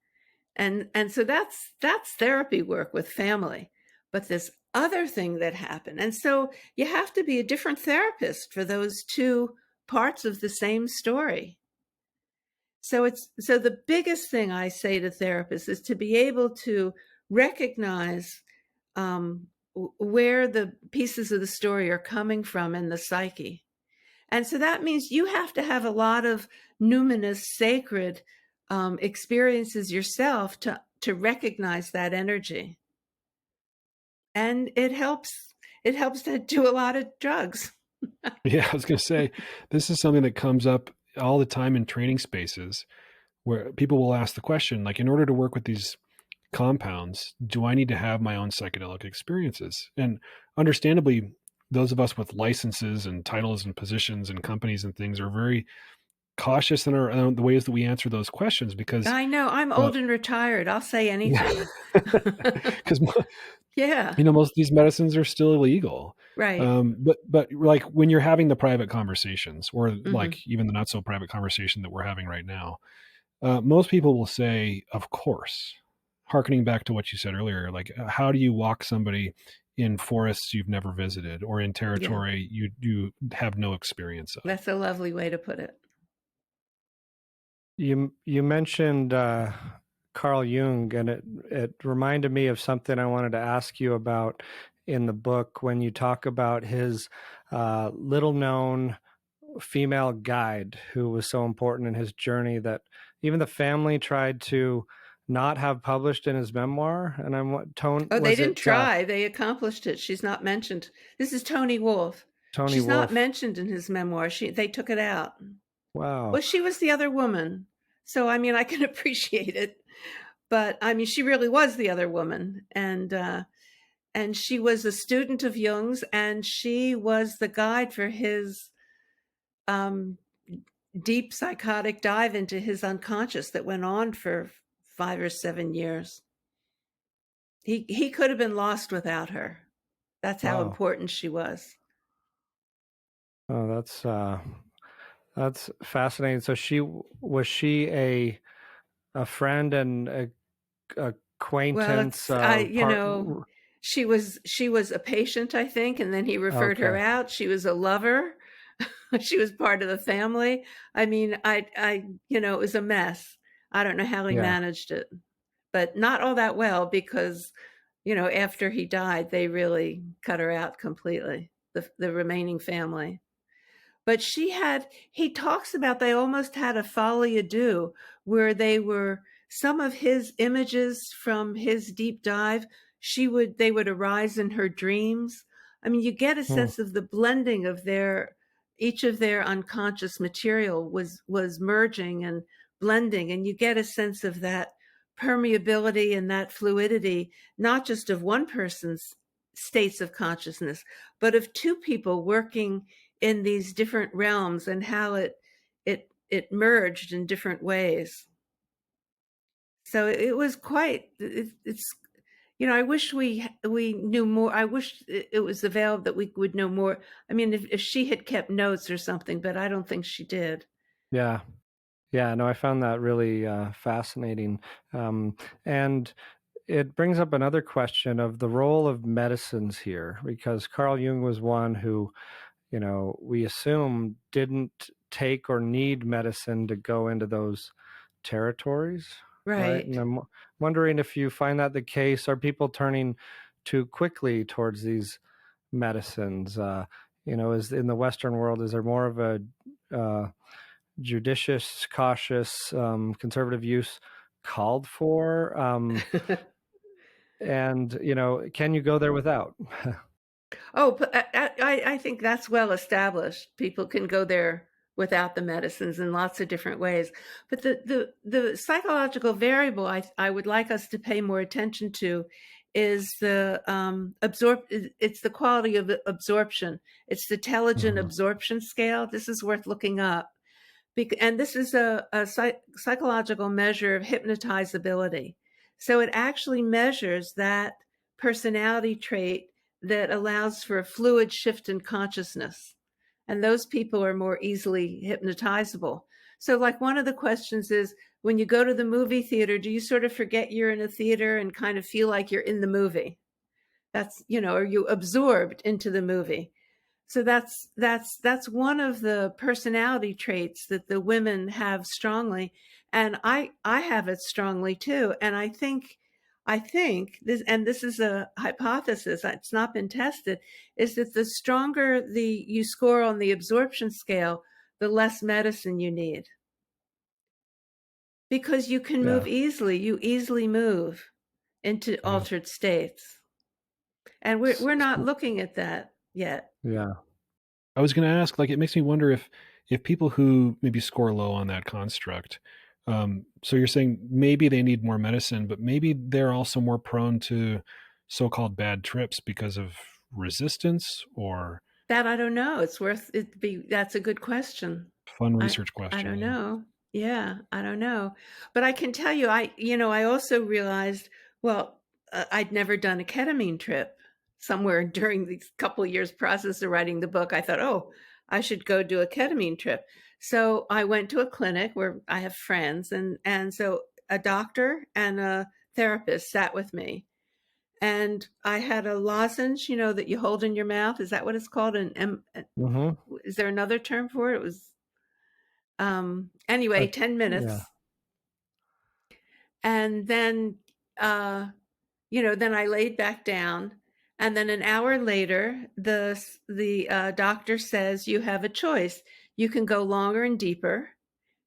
And so that's therapy work with family. But this other thing that happened. And so you have to be a different therapist for those two parts of the same story. So the biggest thing I say to therapists is to be able to recognize where the pieces of the story are coming from in the psyche. And so that means you have to have a lot of numinous, sacred experiences yourself to recognize that energy. And it helps to do a lot of drugs. Yeah, I was going to say, this is something that comes up all the time in training spaces where people will ask the question, like, in order to work with these compounds, do I need to have my own psychedelic experiences? And understandably, those of us with licenses and titles and positions and companies and things are very cautious in the ways that we answer those questions because I know, I'm old and retired. I'll say anything. because Yeah. most of these medicines are still illegal. Right. But like when you're having the private conversations or Mm-hmm. like even the not so private conversation that we're having right now, most people will say, of course, hearkening back to what you said earlier, like how do you walk somebody in forests you've never visited or in territory you have no experience of? That's a lovely way to put it. You mentioned Carl Jung, and it reminded me of something I wanted to ask you about in the book when you talk about his little known female guide who was so important in his journey that even the family tried to not have published in his memoir. And They didn't try. They accomplished it. She's not mentioned. This is Toni Wolff. She's not mentioned in his memoir. They took it out. Wow. Well, she was the other woman. So, I mean, I can appreciate it. But, I mean, she really was the other woman. And she was a student of Jung's, and she was the guide for his deep psychotic dive into his unconscious that went on for 5 or 7 years. He could have been lost without her. That's how important she was. Oh, that's fascinating. So was she a friend and a acquaintance? Well, she was a patient, I think, and then he referred her out. She was a lover. She was part of the family. I mean, it was a mess. I don't know how he managed it, but not all that well because, after he died, they really cut her out completely, the remaining family. But he talks about they almost had a folie à deux where some of his images from his deep dive, they would arise in her dreams. I mean, you get a sense of the blending of each of their unconscious material was merging and blending. And you get a sense of that permeability and that fluidity, not just of one person's states of consciousness, but of two people working in these different realms and how it merged in different ways. So it was it's I wish we knew more. I wish it was available that we would know more. I mean, if she had kept notes or something, but I don't think she did. Yeah. No, I found that really fascinating. And it brings up another question of the role of medicines here, because Carl Jung was one who, we assume didn't take or need medicine to go into those territories. Right. And I'm wondering if you find that the case. Are people turning too quickly towards these medicines? Is in the Western world, is there more of a judicious, cautious, conservative use called for? And, can you go there without? Oh, but I think that's well established. People can go there without the medicines in lots of different ways. But the psychological variable I would like us to pay more attention to is it's the quality of the absorption. It's the Telegin absorption scale. This is worth looking up. And this is a psychological measure of hypnotizability. So it actually measures that personality trait that allows for a fluid shift in consciousness. And those people are more easily hypnotizable. So like one of the questions is, when you go to the movie theater, do you sort of forget you're in a theater and kind of feel like you're in the movie? That's, are you absorbed into the movie? So that's one of the personality traits that the women have strongly. And I have it strongly too. And I think this, and this is a hypothesis, it's not been tested, is that the stronger you score on the absorption scale, the less medicine you need. because you can move easily. You easily move into altered states. And we're not looking at that yet. Yeah. I was going to ask, like, it makes me wonder if people who maybe score low on that construct, so you're saying maybe they need more medicine, but maybe they're also more prone to so-called bad trips because of resistance or That I don't know. That's a good question. fun research question. I don't know. Yeah, I don't know. But I can tell you, I also realized, well, I'd never done a ketamine trip. Somewhere during these couple of years process of writing the book, I thought, oh, I should go do a ketamine trip. So I went to a clinic where I have friends, and so a doctor and a therapist sat with me. And I had a lozenge, that you hold in your mouth. Is that what it's called? Is there another term for it? It was, anyway, 10 minutes. Yeah. And then, then I laid back down. And then an hour later, the doctor says, you have a choice. You can go longer and deeper,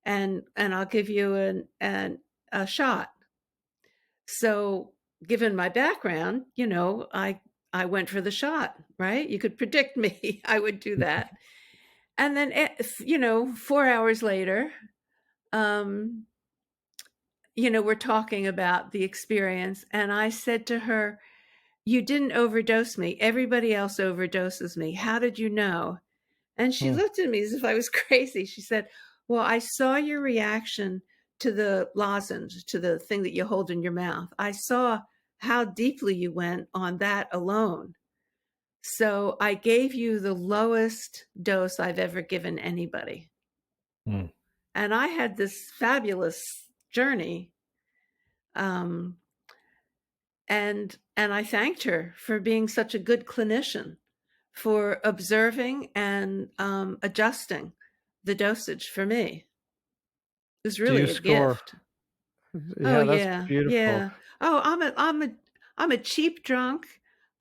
and I'll give you a shot. So given my background, I went for the shot, right? You could predict me. I would do that. And then, 4 hours later, we're talking about the experience. And I said to her, you didn't overdose me. Everybody else overdoses me. How did you know? And she looked at me as if I was crazy. She said, well, I saw your reaction to the lozenge, to the thing that you hold in your mouth. I saw how deeply you went on that alone. So I gave you the lowest dose I've ever given anybody. And I had this fabulous journey. And I thanked her for being such a good clinician, for observing and adjusting the dosage for me. It was really a gift. Yeah, Oh, that's yeah, beautiful. yeah. Oh, I'm a cheap drunk.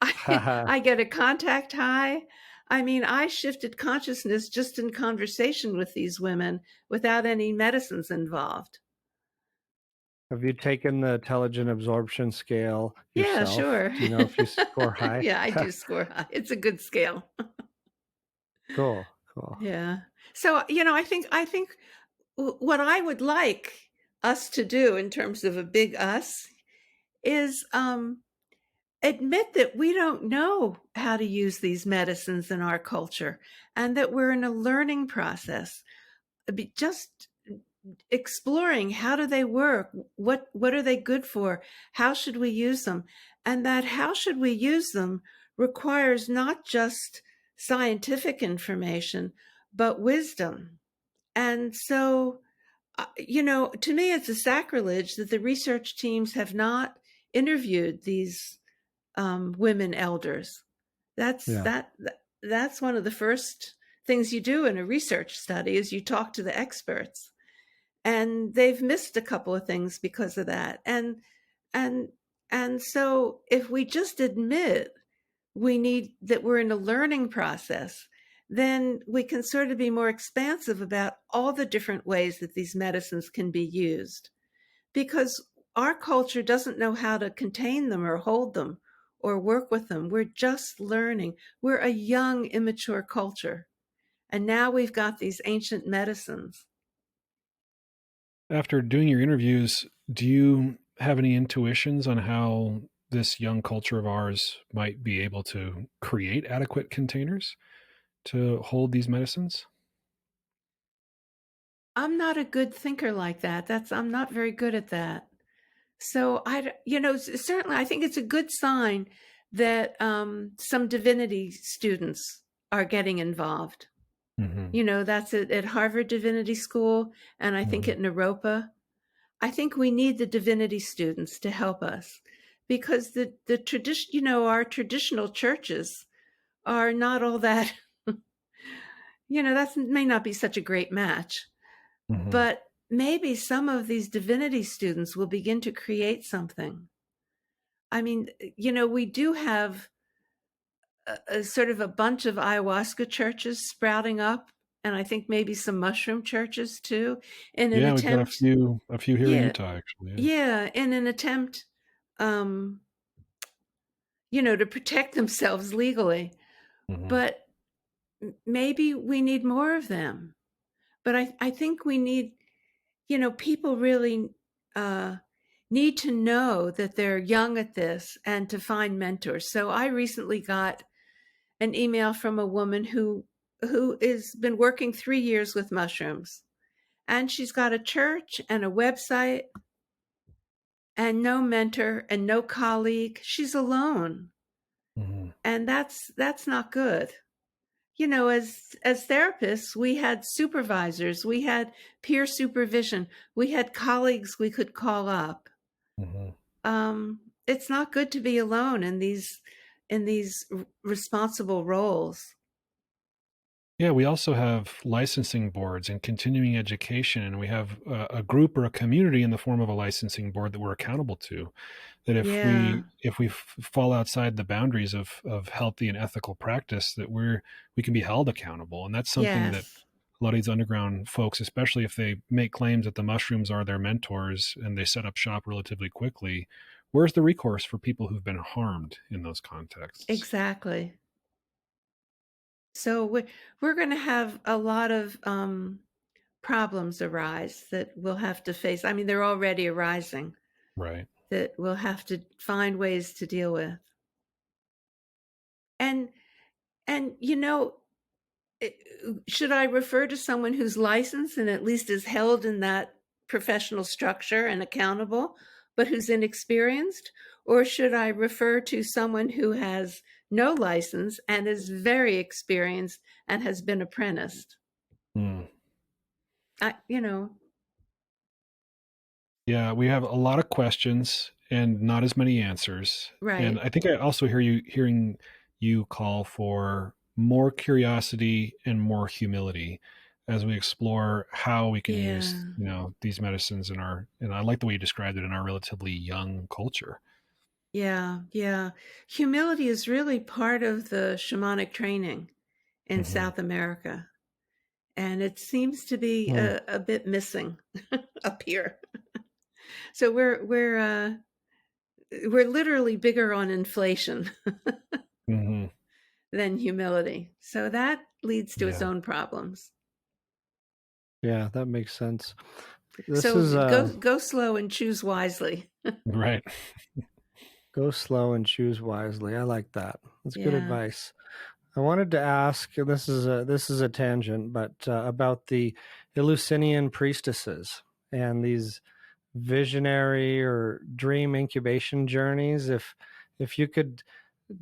I get a contact high. I mean, I shifted consciousness just in conversation with these women without any medicines involved. Have you taken the intelligent absorption scale yourself? Yeah, sure. Do you know if you score high? Yeah, I do score high. It's a good scale. Cool. Yeah. So, I think what I would like us to do in terms of a big us is admit that we don't know how to use these medicines in our culture and that we're in a learning process. Just exploring, how do they work? What are they good for? How should we use them? And that how should we use them requires not just scientific information, but wisdom. And so, to me, it's a sacrilege that the research teams have not interviewed these women elders. That's one of the first things you do in a research study is you talk to the experts. And they've missed a couple of things because of that. And so if we just admit that we're in a learning process, then we can sort of be more expansive about all the different ways that these medicines can be used. Because our culture doesn't know how to contain them or hold them or work with them. We're just learning. We're a young, immature culture. And now we've got these ancient medicines. After doing your interviews, do you have any intuitions on how this young culture of ours might be able to create adequate containers to hold these medicines? I'm not a good thinker like that. I'm not very good at that. So certainly I think it's a good sign that some divinity students are getting involved. Mm-hmm. That's at Harvard Divinity School, and I think at Naropa. I think we need the divinity students to help us because the tradition, our traditional churches are not all that, that may not be such a great match, but maybe some of these divinity students will begin to create something. I mean, we do have a sort of a bunch of ayahuasca churches sprouting up and I think maybe some mushroom churches too, in an Yeah, we've got a attempt, few here in yeah, Utah, actually. Yeah. yeah, in an attempt, um, to protect themselves legally. Hmm. But maybe we need more of them. But I think we need, people really uh, need to know that they're young at this and to find mentors. So I recently got an email from a woman who has been working 3 years with mushrooms, and she's got a church and a website and no mentor and no colleague. She's alone, Hmm. and that's not good. As therapists, we had supervisors, we had peer supervision, we had colleagues we could call up. Hmm. It's not good to be alone in these responsible roles. Yeah, we also have licensing boards and continuing education, and we have a group or a community in the form of a licensing board that we're accountable to. That Yeah, if we fall outside the boundaries of healthy and ethical practice, that we can be held accountable, and that's something that yes, a lot of these underground folks, especially if they make claims that the mushrooms are their mentors and they set up shop relatively quickly, where's the recourse for people who've been harmed in those contexts? exactly. So we're going to have a lot of problems arise that we'll have to face. I mean, they're already arising Right. that we'll have to find ways to deal with. And and should I refer to someone who's licensed and at least is held in that professional structure and accountable, but who's inexperienced? Or should I refer to someone who has no license and is very experienced and has been apprenticed? Hmm. I, you know, Yeah, we have a lot of questions and not as many answers. And right. I think I also hearing you call for more curiosity and more humility as we explore how we can use, Yeah. these medicines and I like the way you described it, in our relatively young culture. Yeah. Yeah. Humility is really part of the shamanic training in Hmm. South America. And it seems to be Hmm. a bit missing up here. So we're literally bigger on inflation Hmm. than humility. So that leads to its Yeah. own problems. Yeah, that makes sense. This So is go slow and choose wisely. Right. go slow and choose wisely. I like that. That's good Yeah. advice. I wanted to ask, and this is a tangent, but about the Eleusinian priestesses and these visionary or dream incubation journeys. If you could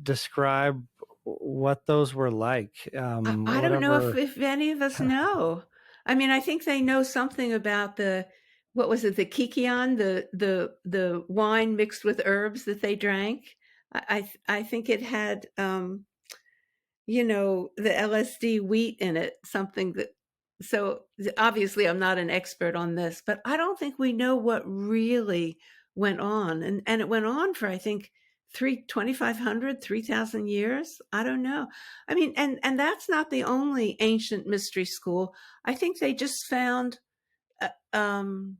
describe what those were like, I don't know if, whatever. if any of us know. I mean, I think they know something about what was it, the kikion, the wine mixed with herbs that they drank. I think it had the LSD wheat in it, something that, so obviously I'm not an expert on this, but I don't think we know what really went on. And it went on for, I think, 2,500, 3,000 years. I don't know. I mean, and that's not the only ancient mystery school. I think they just found, uh, um,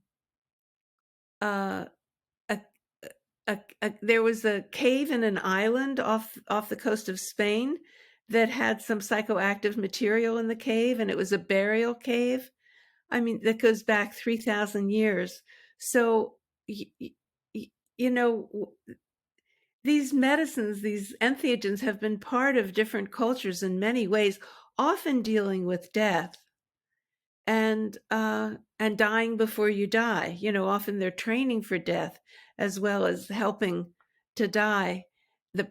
uh, a, there was a cave in an island off the coast of Spain that had some psychoactive material in the cave, and it was a burial cave. I mean, that goes back 3,000 years. So, you know, these medicines, these entheogens, have been part of different cultures in many ways, often dealing with death and dying before you die. Often they're training for death as well as helping to die,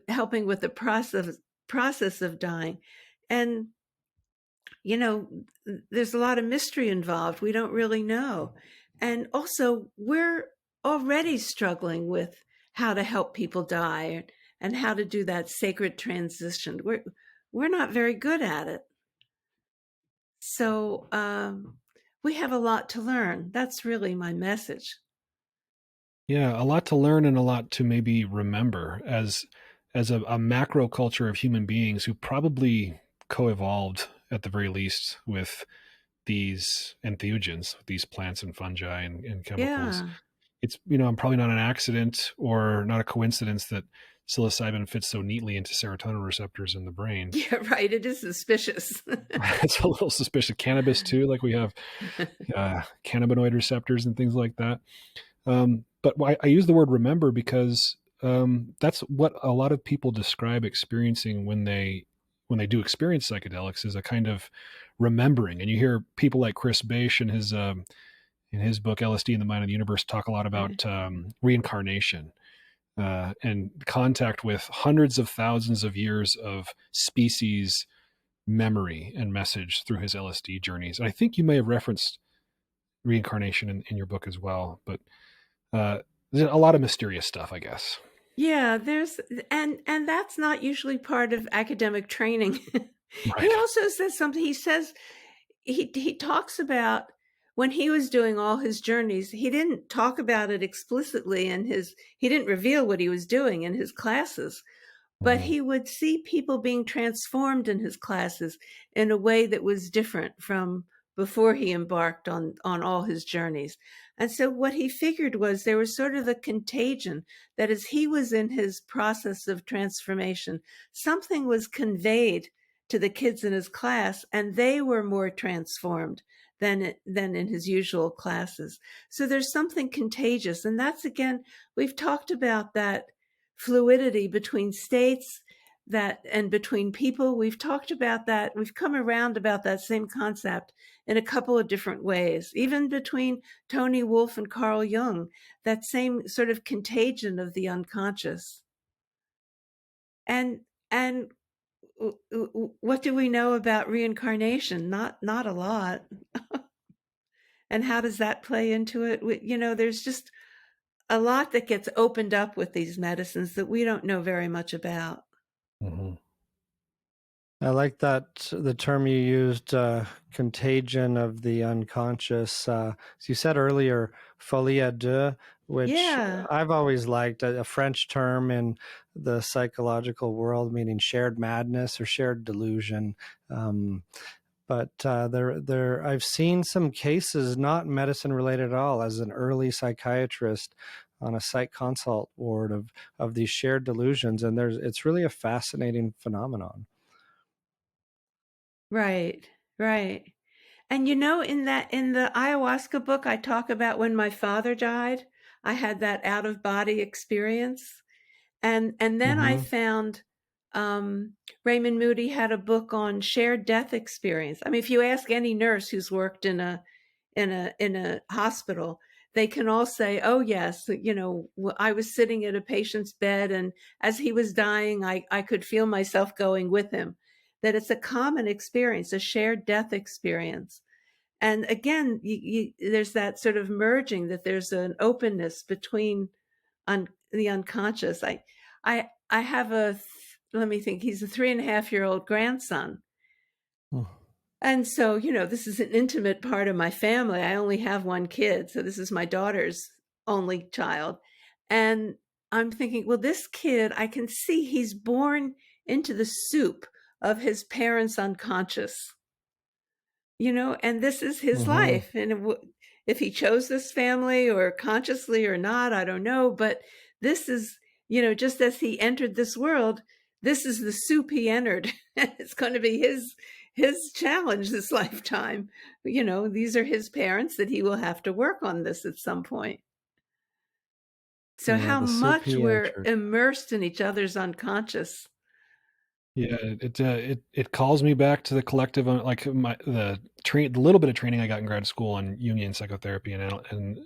helping with the process of dying. And you know there's a lot of mystery involved. We don't really know. And also, we're already struggling with how to help people die and how to do that sacred transition. We're not very good at it. So we have a lot to learn. That's really my message. Yeah, a lot to learn and a lot to maybe remember as a macro culture of human beings who probably co-evolved at the very least with these entheogens, these plants and fungi and chemicals. Yeah. It's, probably not an accident or not a coincidence that psilocybin fits so neatly into serotonin receptors in the brain. Yeah, right. It is suspicious. It's a little suspicious. Cannabis too, like we have cannabinoid receptors and things like that. But I use the word remember because that's what a lot of people describe experiencing when they do experience psychedelics, is a kind of remembering. And you hear people like Chris Bache in his book LSD and the Mind of the Universe talk a lot about reincarnation and contact with hundreds of thousands of years of species memory and message through his LSD journeys. And I think you may have referenced reincarnation in your book as well, but there's a lot of mysterious stuff, I guess. Yeah, and that's not usually part of academic training. Right. He also says something. He says he talks about when he was doing all his journeys, he didn't talk about it explicitly he didn't reveal what he was doing in his classes, but he would see people being transformed in his classes in a way that was different from before he embarked on all his journeys. And so what he figured was there was sort of a contagion that as he was in his process of transformation, something was conveyed to the kids in his class, and they were more transformed than in his usual classes. So there's something contagious. And that's, again, we've talked about that fluidity between states and between people. We've talked about that. We've come around about that same concept in a couple of different ways, even between Tony Wolff and Carl Jung, that same sort of contagion of the unconscious. And what do we know about reincarnation? Not a lot. And how does that play into it? There's just a lot that gets opened up with these medicines that we don't know very much about. Mm-hmm. I like that the term you used, contagion of the unconscious. As you said earlier, folie à deux, which I've always liked, a French term in the psychological world, meaning shared madness or shared delusion. But I've seen some cases, not medicine related at all, as an early psychiatrist on a psych consult ward of these shared delusions, and it's really a fascinating phenomenon. Right. And in the ayahuasca book, I talk about when my father died, I had that out of body experience. And then I found Raymond Moody had a book on shared death experience. I mean, if you ask any nurse who's worked in a hospital, they can all say, "Oh yes, I was sitting at a patient's bed, and as he was dying, I could feel myself going with him." That it's a common experience, a shared death experience. And again, there's that sort of merging, that there's an openness between the unconscious. I have let me think, he's a 3.5-year-old grandson. Oh. And so, this is an intimate part of my family. I only have one kid. So this is my daughter's only child. And I'm thinking, well, this kid, I can see he's born into the soup of his parents' unconscious, and this is his life. And if he chose this family or consciously or not, I don't know. But this is, just as he entered this world, this is the soup he entered. It's going to be his challenge this lifetime. These are his parents that he will have to work on this at some point. So how much we're immersed in each other's unconscious. Yeah, it calls me back to the collective, like the little bit of training I got in grad school on Jungian psychotherapy and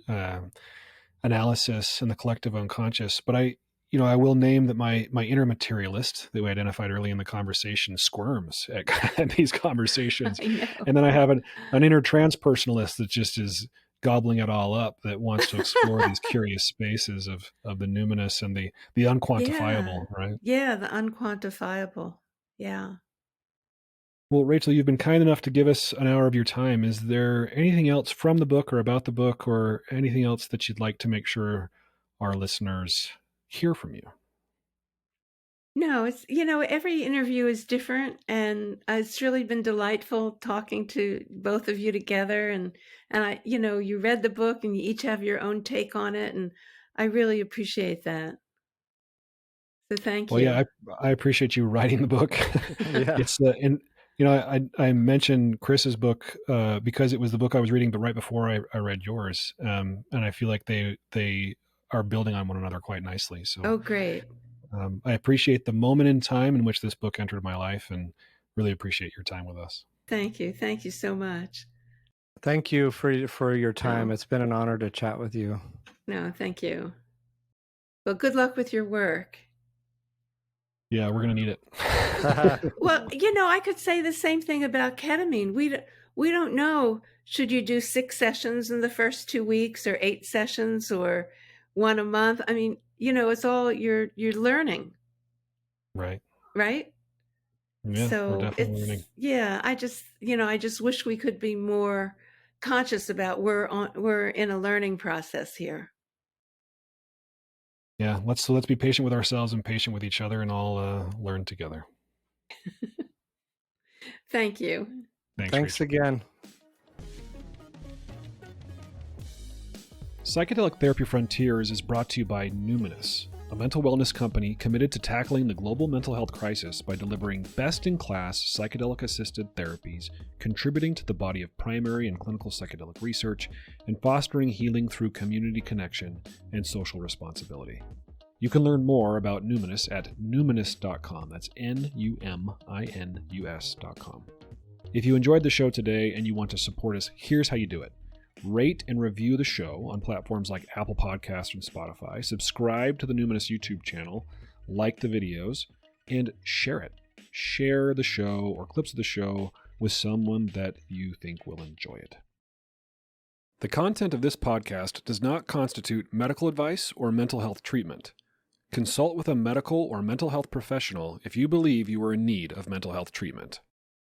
analysis and the collective unconscious. But I will name that my inner materialist that we identified early in the conversation squirms at these conversations, and then I have an inner transpersonalist that just is gobbling it all up, that wants to explore these curious spaces of the numinous and the unquantifiable, right? Yeah, the unquantifiable. Yeah. Well, Rachel, you've been kind enough to give us an hour of your time. Is there anything else from the book or about the book or anything else that you'd like to make sure our listeners hear from you? No, every interview is different, and it's really been delightful talking to both of you together. And you read the book, and you each have your own take on it, and I really appreciate that. So thank Well, yeah, you. I appreciate you writing the book. Yeah. It's and I mentioned Chris's book because it was the book I was reading, but right before I read yours, and I feel like they are building on one another quite nicely. So Oh, great. I appreciate the moment in time in which this book entered my life, and really appreciate your time with us. Thank you. Thank you so much. Thank you for your time. No, It's been an honor to chat with you. no, thank you. Well, good luck with your work. Yeah, we're gonna need it. Well, I could say the same thing about ketamine. We don't know, should you do 6 sessions in the first 2 weeks or 8 sessions or 1 a month? I mean, it's all you're learning, Right. right? Yeah, we're So definitely learning. I just wish we could be more conscious about we're in a learning process here. Yeah, let's be patient with ourselves and patient with each other, and all learn together. Thank you. Thanks, Thanks Rachel. again. Psychedelic Therapy Frontiers is brought to you by Numinus, a mental wellness company committed to tackling the global mental health crisis by delivering best-in-class psychedelic-assisted therapies, contributing to the body of primary and clinical psychedelic research, and fostering healing through community connection and social responsibility. You can learn more about Numinus at numinus.com. That's Numinus.com. If you enjoyed the show today and you want to support us, here's how you do it. Rate and review the show on platforms like Apple Podcasts and Spotify. Subscribe to the Numinus YouTube channel, like the videos, and share it. Share the show or clips of the show with someone that you think will enjoy it. The content of this podcast does not constitute medical advice or mental health treatment. Consult with a medical or mental health professional if you believe you are in need of mental health treatment.